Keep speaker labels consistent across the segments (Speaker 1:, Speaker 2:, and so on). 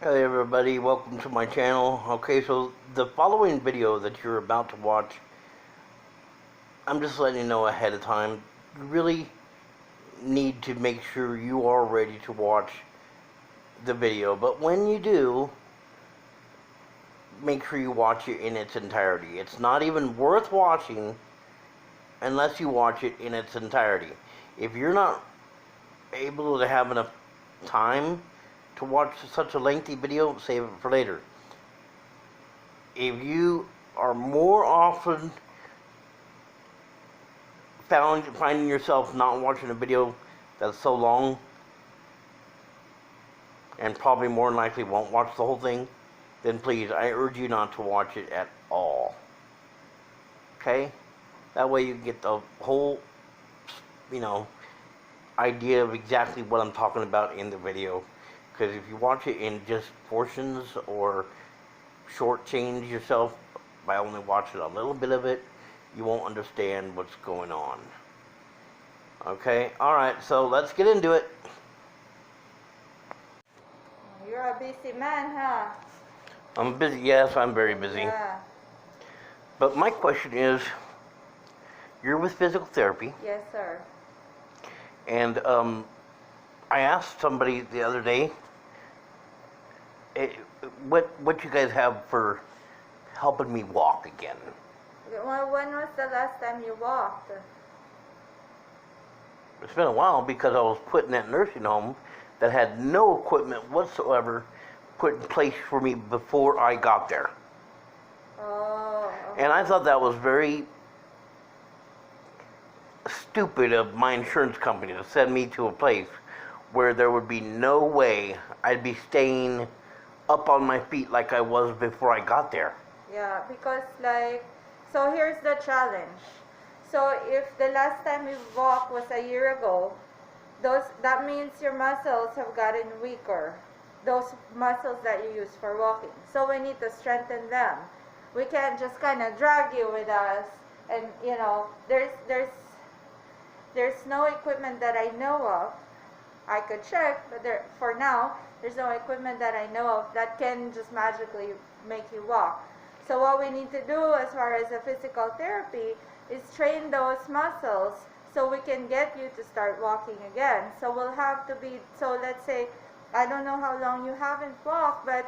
Speaker 1: Hey everybody, welcome to my channel. Okay, so the following video that you're about to watch, I'm just letting you know ahead of time, you really need to make sure you are ready to watch the video. But when you do, make sure you watch it in its entirety. It's not even worth watching unless you watch it in its entirety. If you're not able to have enough time to watch such a lengthy video, save it for later. If you are more often finding yourself not watching a video that's so long, and probably more than likely won't watch the whole thing, then please, I urge you not to watch it at all. Okay? That way you get the whole, idea of exactly what I'm talking about in the video. Because if you watch it in just portions or shortchange yourself by only watching a little bit of it, you won't understand what's going on. Okay? Alright, so let's get into it.
Speaker 2: You're a busy man, huh?
Speaker 1: I'm busy. Yes, I'm very busy.
Speaker 2: Yeah.
Speaker 1: But my question is, you're with physical therapy.
Speaker 2: Yes, sir.
Speaker 1: And I asked somebody the other day, what you guys have for helping me walk again.
Speaker 2: When was the last time you walked?
Speaker 1: It's been a while because I was put in that nursing home that had no equipment whatsoever put in place for me before I got there.
Speaker 2: Oh. Okay.
Speaker 1: And I thought that was very stupid of my insurance company to send me to a place where there would be no way I'd be staying up on my feet like I was before I got there.
Speaker 2: Yeah, because so here's the challenge. So if the last time you walked was a year ago, that means your muscles have gotten weaker. Those muscles that you use for walking. So we need to strengthen them. We can't just kind of drag you with us, and there's no equipment that I know of. I could check, but for now, there's no equipment that I know of that can just magically make you walk. So what we need to do as far as a physical therapy is train those muscles so we can get you to start walking again. So we'll have to so let's say, I don't know how long you haven't walked, but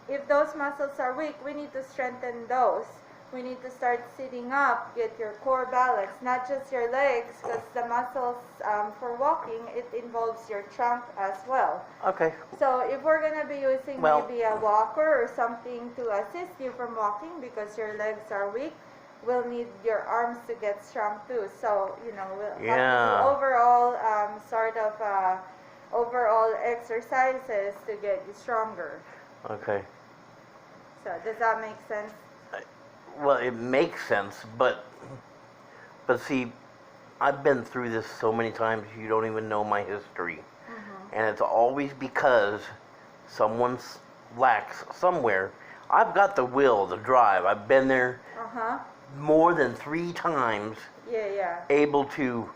Speaker 2: if those muscles are weak, we need to strengthen those. We need to start sitting up, get your core balance, not just your legs, because the muscles for walking, it involves your trunk as well.
Speaker 1: Okay.
Speaker 2: So if we're going to be using maybe a walker or something to assist you from walking because your legs are weak, we'll need your arms to get strong too. So, we'll have to do overall overall exercises to get you stronger.
Speaker 1: Okay.
Speaker 2: So does that make sense?
Speaker 1: Well, it makes sense, but see, I've been through this so many times you don't even know my history. Mm-hmm. And it's always because someone lacks somewhere. I've got the will, the drive. I've been there more than 3 times.
Speaker 2: Yeah.
Speaker 1: Able to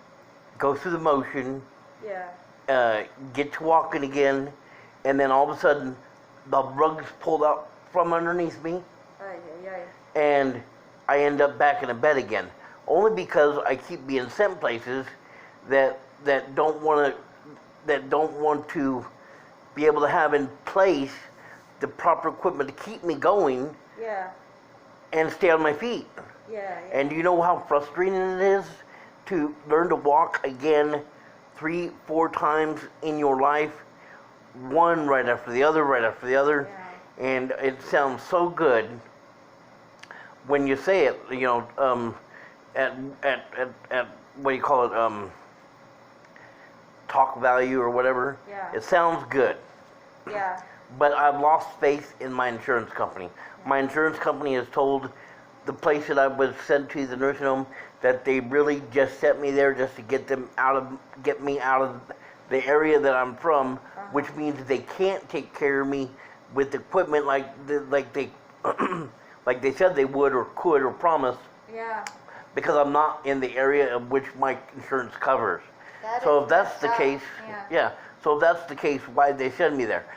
Speaker 1: go through the motion.
Speaker 2: Yeah.
Speaker 1: Get to walking again, and then all of a sudden, the rug's pulled out from underneath me. And I end up back in a bed again, only because I keep being sent places that don't want to be able to have in place the proper equipment to keep me going.
Speaker 2: Yeah.
Speaker 1: And stay on my feet.
Speaker 2: Yeah.
Speaker 1: And do you know how frustrating it is to learn to walk again 3-4 times in your life, one right after the other,
Speaker 2: Yeah.
Speaker 1: And it sounds so good when you say it, at what do you call it, talk value or whatever.
Speaker 2: Yeah.
Speaker 1: It sounds good.
Speaker 2: Yeah.
Speaker 1: But I've lost faith in my insurance company. My insurance company has told the place that I was sent to, the nursing home, that they really just sent me there just to get me out of the area that I'm from, which means they can't take care of me with equipment like they like they said they would or could or promised.
Speaker 2: Yeah.
Speaker 1: Because I'm not in the area of which my insurance covers. So if that's the case, so if that's the case, why'd they send me there?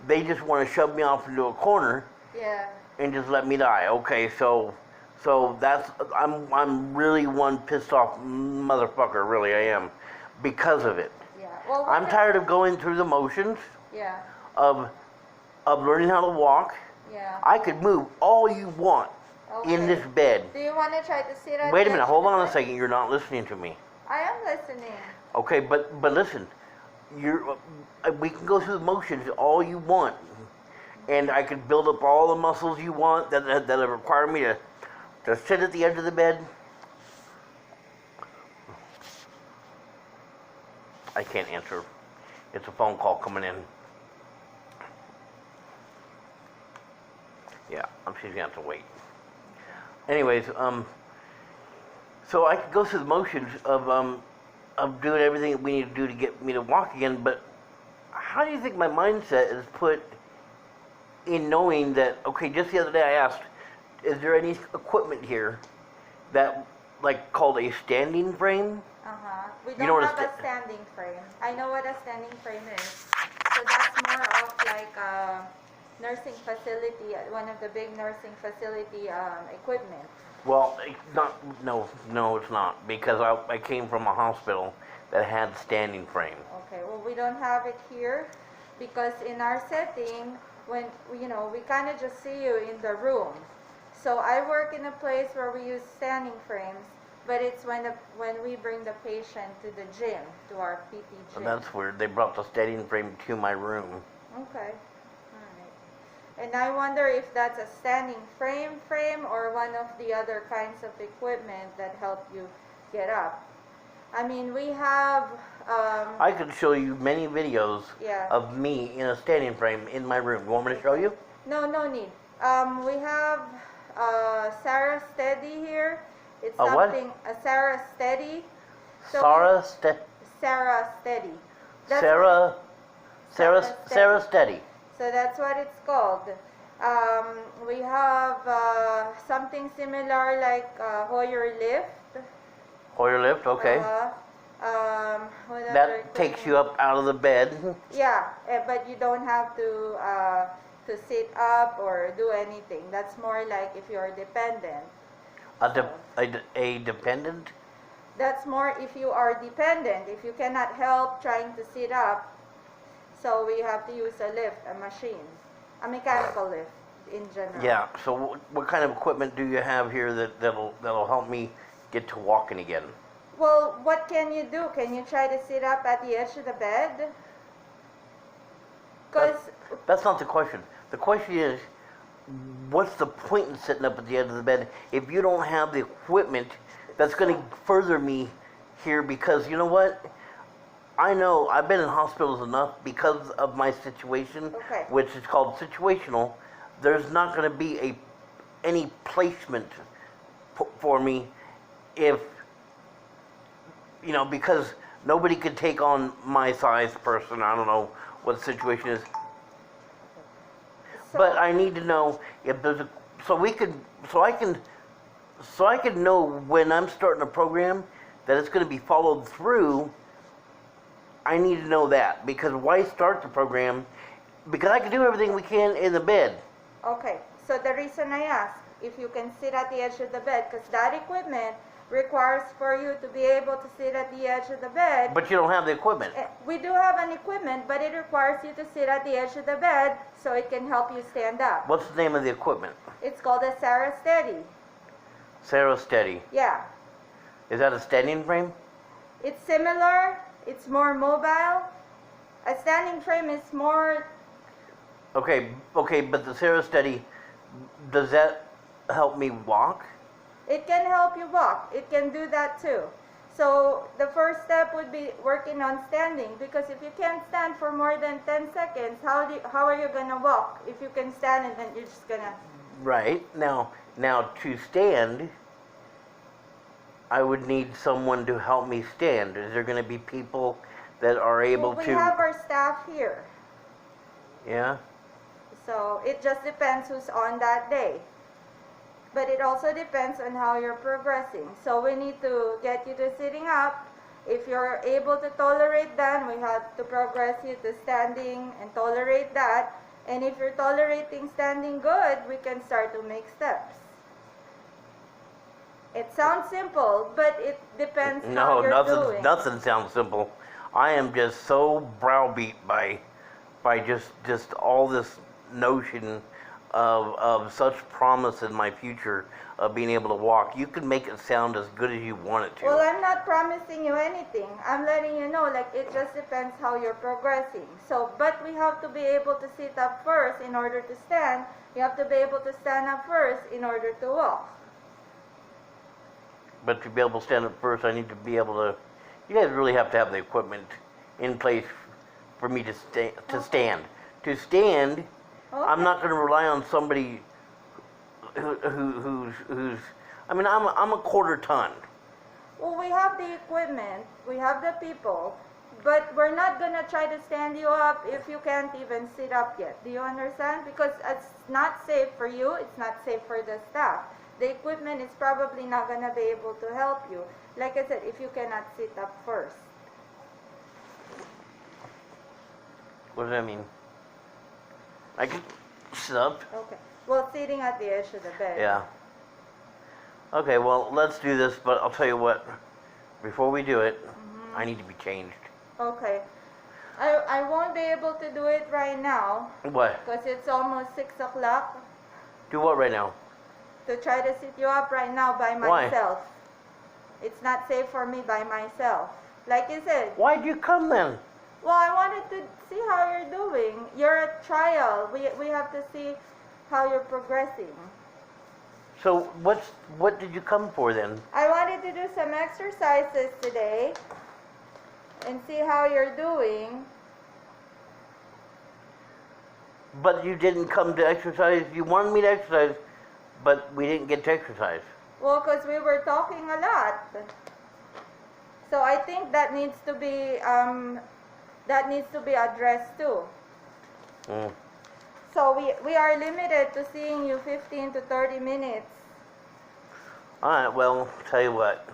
Speaker 1: they just want to shove me off into a corner
Speaker 2: Yeah.
Speaker 1: and just let me die. Okay, so that's I'm really one pissed off motherfucker. Really, I am, because of it.
Speaker 2: Yeah. Well,
Speaker 1: I'm tired of going through the motions
Speaker 2: Yeah.
Speaker 1: of learning how to walk.
Speaker 2: Yeah.
Speaker 1: I could move all you want in
Speaker 2: Okay.
Speaker 1: this bed.
Speaker 2: Do you want to try to sit at
Speaker 1: Wait a
Speaker 2: the
Speaker 1: minute,
Speaker 2: edge
Speaker 1: hold
Speaker 2: of the
Speaker 1: on a
Speaker 2: bed?
Speaker 1: second. You're not listening to me.
Speaker 2: I am listening.
Speaker 1: Okay, but listen, we can go through the motions all you want, and I could build up all the muscles you want that require me to sit at the edge of the bed. I can't answer. It's a phone call coming in. Yeah, she's gonna have to wait. Anyways, so I could go through the motions of doing everything that we need to do to get me to walk again, but how do you think my mindset is put in knowing that, okay, just the other day I asked, is there any equipment here that, like, called a standing frame?
Speaker 2: We
Speaker 1: You
Speaker 2: don't
Speaker 1: know what a
Speaker 2: have a standing frame. I know what a standing frame is. So that's more of like a nursing facility, one of the big nursing facility equipment.
Speaker 1: Well, no, it's not, because I came from a hospital that had standing frame.
Speaker 2: Okay, well, we don't have it here because in our setting, when we kind of just see you in the room. So I work in a place where we use standing frames, but it's when we bring the patient to the gym, to our PT gym.
Speaker 1: And that's weird. They brought the standing frame to my room.
Speaker 2: Okay. And I wonder if that's a standing frame or one of the other kinds of equipment that help you get up. I mean, we have...
Speaker 1: I could show you many videos
Speaker 2: Yeah.
Speaker 1: of me in a standing frame in my room. You want me to show you?
Speaker 2: No need. We have Sarah Steady here. It's
Speaker 1: A what?
Speaker 2: something... A Sarah Steady. So
Speaker 1: Sarah
Speaker 2: Steady. That's
Speaker 1: Sarah Steady.
Speaker 2: So that's what it's called. We have something similar like Hoyer lift.
Speaker 1: Hoyer lift, okay.
Speaker 2: What other
Speaker 1: That takes
Speaker 2: equipment?
Speaker 1: you up out of the bed.
Speaker 2: Yeah, but you don't have to sit up or do anything. That's more like if you're dependent.
Speaker 1: A dependent?
Speaker 2: That's more if you are dependent, if you cannot help trying to sit up. So we have to use a lift, a machine, a mechanical lift in general.
Speaker 1: Yeah. So what kind of equipment do you have here that'll help me get to walking again?
Speaker 2: Well, what can you do? Can you try to sit up at the edge of the bed? Because
Speaker 1: That's not the question. The question is, what's the point in sitting up at the edge of the bed if you don't have the equipment that's going to further me here? Because you know what? I know I've been in hospitals enough because of my situation,
Speaker 2: Okay.
Speaker 1: which is called situational. There's not going to be any placement for me if, because nobody could take on my size person. I don't know what the situation is. But I need to know if there's so I can know when I'm starting a program that it's going to be followed through. I need to know that, because why start the program? Because I can do everything we can in the bed.
Speaker 2: Okay, so the reason I ask if you can sit at the edge of the bed, because that equipment requires for you to be able to sit at the edge of the bed.
Speaker 1: But you don't have the equipment.
Speaker 2: We do have an equipment, but it requires you to sit at the edge of the bed so it can help you stand up.
Speaker 1: What's the name of the equipment?
Speaker 2: It's called a Sarah Steady.
Speaker 1: Sarah Steady.
Speaker 2: Yeah.
Speaker 1: Is that a standing frame?
Speaker 2: It's similar. It's more mobile. A standing frame is more...
Speaker 1: Okay, but the Sarah Steady, does that help me walk?
Speaker 2: It can help you walk. It can do that too. So the first step would be working on standing, because if you can't stand for more than 10 seconds, how are you going to walk? If you can stand and then you're just going to...
Speaker 1: Right. Now to stand, I would need someone to help me stand. Is there going to be people that are able
Speaker 2: We
Speaker 1: to...
Speaker 2: have our staff here.
Speaker 1: Yeah?
Speaker 2: So it just depends who's on that day. But it also depends on how you're progressing. So we need to get you to sitting up. If you're able to tolerate that, we have to progress you to standing and tolerate that. And if you're tolerating standing good, we can start to make steps. It sounds simple, but it depends how
Speaker 1: No,
Speaker 2: you're doing.
Speaker 1: nothing sounds simple. I am just so browbeat by just all this notion of such promise in my future of being able to walk. You can make it sound as good as you want it to.
Speaker 2: Well, I'm not promising you anything. I'm letting you know, like, it just depends how you're progressing. So, but we have to be able to sit up first in order to stand. You have to be able to stand up first in order to walk.
Speaker 1: But to be able to stand up first, I need to be able to. You guys really have to have the equipment in place for me to stand. To stand,
Speaker 2: Okay.
Speaker 1: I'm not going to rely on somebody who's. I mean, I'm a quarter ton.
Speaker 2: Well, we have the equipment, we have the people, but we're not gonna try to stand you up if you can't even sit up yet. Do you understand? Because it's not safe for you, it's not safe for the staff. The equipment is probably not gonna be able to help you. Like I said, if you cannot sit up first.
Speaker 1: What does that mean? I can sit up.
Speaker 2: Okay. Well, sitting at the edge of the bed.
Speaker 1: Yeah. Okay, well, let's do this, but I'll tell you what. Before we do it, I need to be changed.
Speaker 2: Okay. I won't be able to do it right now
Speaker 1: What?
Speaker 2: because it's almost 6 o'clock.
Speaker 1: Do what right now?
Speaker 2: To try to sit you up right now by
Speaker 1: Why?
Speaker 2: myself. It's not safe for me by myself. Like you said,
Speaker 1: Why'd you come then?
Speaker 2: well, I wanted to see how you're doing. You're a trial. We have to see how you're progressing.
Speaker 1: So what did you come for then?
Speaker 2: I wanted to do some exercises today and see how you're doing.
Speaker 1: But you didn't come to exercise. You wanted me to exercise, but we didn't get to exercise.
Speaker 2: Well, because we were talking a lot. So I think that needs to be addressed too.
Speaker 1: Mm.
Speaker 2: So we are limited to seeing you 15 to 30 minutes.
Speaker 1: All right. Well, tell you what.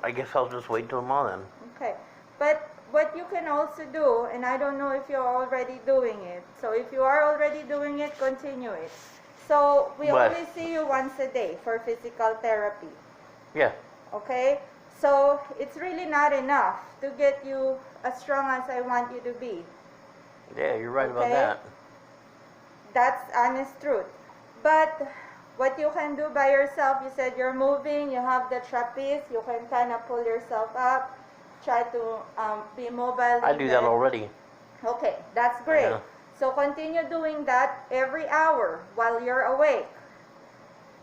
Speaker 1: I guess I'll just wait till tomorrow then.
Speaker 2: Okay. But what you can also do, and I don't know if you're already doing it. So if you are already doing it, continue it. So we
Speaker 1: What?
Speaker 2: only see you once a day for physical therapy.
Speaker 1: Yeah.
Speaker 2: Okay? So it's really not enough to get you as strong as I want you to be.
Speaker 1: Yeah, you're right about
Speaker 2: Okay.
Speaker 1: that.
Speaker 2: That's honest truth. But what you can do by yourself, you said you're moving, you have the trapeze, you can kind of pull yourself up, try to be mobile.
Speaker 1: I
Speaker 2: in
Speaker 1: do that
Speaker 2: bed.
Speaker 1: already.
Speaker 2: Okay, that's great.
Speaker 1: Yeah.
Speaker 2: So continue doing that every hour while you're awake.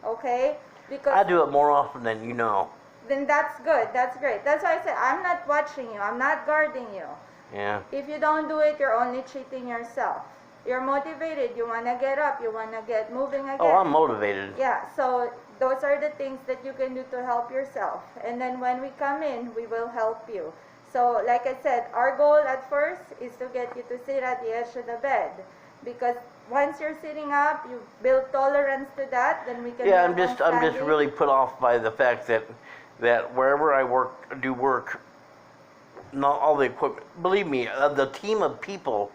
Speaker 2: Okay? Because
Speaker 1: I do it more often than you know.
Speaker 2: then that's good. That's great. That's why I said I'm not watching you. I'm not guarding you.
Speaker 1: Yeah.
Speaker 2: If you don't do it, you're only cheating yourself. You're motivated. You want to get up. You want to get moving again.
Speaker 1: Oh, I'm motivated.
Speaker 2: Yeah, so those are the things that you can do to help yourself. And then when we come in, we will help you. So like I said, our goal at first is to get you to sit at the edge of the bed. Because once you're sitting up, you build tolerance to that, then we can
Speaker 1: Yeah,
Speaker 2: move
Speaker 1: I'm
Speaker 2: on
Speaker 1: just
Speaker 2: standing.
Speaker 1: really put off by the fact that wherever I do work, not all the equipment. Believe me, the team of people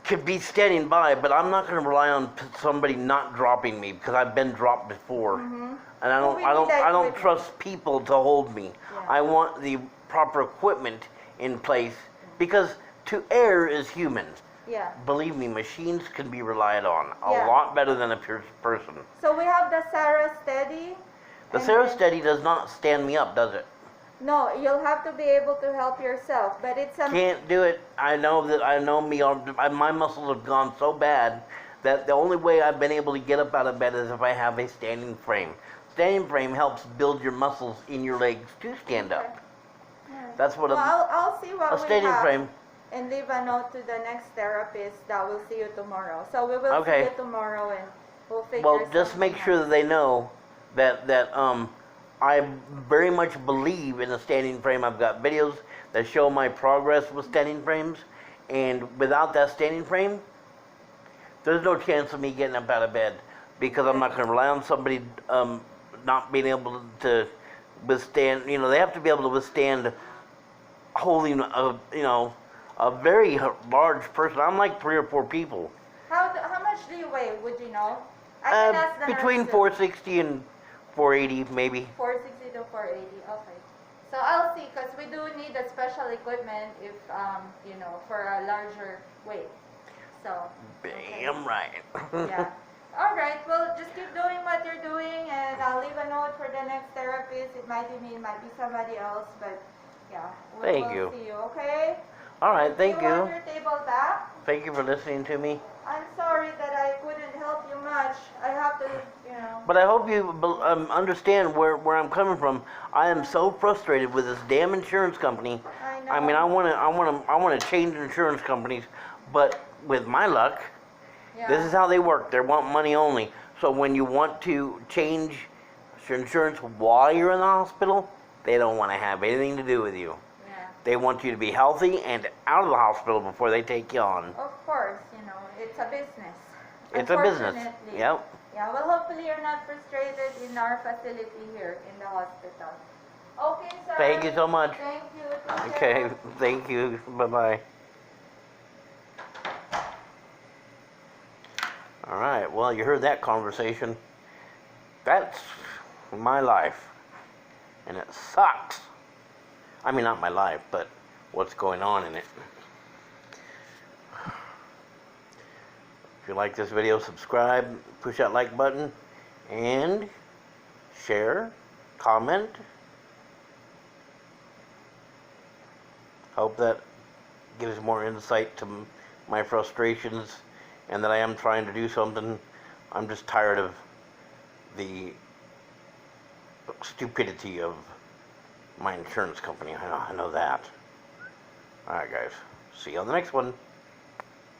Speaker 1: could be standing by, but I'm not going to rely on somebody not dropping me because I've been dropped before, and I
Speaker 2: Well,
Speaker 1: don't,
Speaker 2: we
Speaker 1: I
Speaker 2: need
Speaker 1: don't,
Speaker 2: that
Speaker 1: I don't
Speaker 2: equipment.
Speaker 1: trust people to hold me.
Speaker 2: Yeah.
Speaker 1: I want the proper equipment in place because to err is human.
Speaker 2: Yeah.
Speaker 1: Believe me, machines can be relied on a
Speaker 2: Yeah.
Speaker 1: lot better than a person.
Speaker 2: So we have the Sarah Steady.
Speaker 1: The
Speaker 2: and
Speaker 1: Sarah
Speaker 2: then-
Speaker 1: Steady does not stand me up, does it?
Speaker 2: No, you'll have to be able to help yourself, but it's a
Speaker 1: Can't do it. I know me. My muscles have gone so bad that the only way I've been able to get up out of bed is if I have a standing frame. Standing frame helps build your muscles in your legs to stand up. That's what
Speaker 2: Well,
Speaker 1: a
Speaker 2: I'll see what we
Speaker 1: standing
Speaker 2: have
Speaker 1: frame.
Speaker 2: and leave a note to the next therapist that will see you tomorrow. So we will
Speaker 1: Okay.
Speaker 2: see you tomorrow and we'll figure
Speaker 1: Well, just
Speaker 2: something
Speaker 1: make sure
Speaker 2: out.
Speaker 1: that they know that I very much believe in a standing frame. I've got videos that show my progress with standing frames, and without that standing frame, there's no chance of me getting up out of bed because I'm not going to rely on somebody not being able to withstand. You know, they have to be able to withstand holding a very large person. I'm like 3 or 4 people.
Speaker 2: How much do you weigh? Would you know? I can ask the
Speaker 1: Between
Speaker 2: nurse.
Speaker 1: 460 and 480 maybe.
Speaker 2: 460 to 480. Okay. So I'll see, because we do need a special equipment if for a larger weight. So. Okay.
Speaker 1: Damn right.
Speaker 2: Yeah. All right. Well, just keep doing what you're doing, and I'll leave a note for the next therapist. It might be me, it might be somebody else, but yeah.
Speaker 1: Thank
Speaker 2: we'll
Speaker 1: you.
Speaker 2: see you. Okay.
Speaker 1: All right, thank
Speaker 2: You
Speaker 1: you.
Speaker 2: want your table back?
Speaker 1: Thank you for listening to me.
Speaker 2: I'm sorry that I couldn't help you much. I have to,
Speaker 1: But I hope you understand where I'm coming from. I am so frustrated with this damn insurance company.
Speaker 2: I know.
Speaker 1: I mean, I want to change insurance companies, but with my luck,
Speaker 2: Yeah.
Speaker 1: this is how they work. They want money only. So when you want to change your insurance while you're in the hospital, they don't want to have anything to do with you.
Speaker 2: Yeah.
Speaker 1: They want you to be healthy and out of the hospital before they take you on.
Speaker 2: Of course, it's a business.
Speaker 1: It's a business.
Speaker 2: Unfortunately.
Speaker 1: Yep.
Speaker 2: Yeah, well, hopefully you're not frustrated in our facility here in the hospital. Okay, sir.
Speaker 1: Thank you so much.
Speaker 2: Thank you. Take
Speaker 1: Okay,
Speaker 2: care.
Speaker 1: thank you. Bye-bye. All right, well, you heard that conversation. That's my life. And it sucks. I mean, not my life, but what's going on in it. If you like this video, subscribe, push that like button, and share, comment. Hope that gives more insight to my frustrations and that I am trying to do something. I'm just tired of the stupidity of my insurance company. I know that. Alright guys, see you on the next one.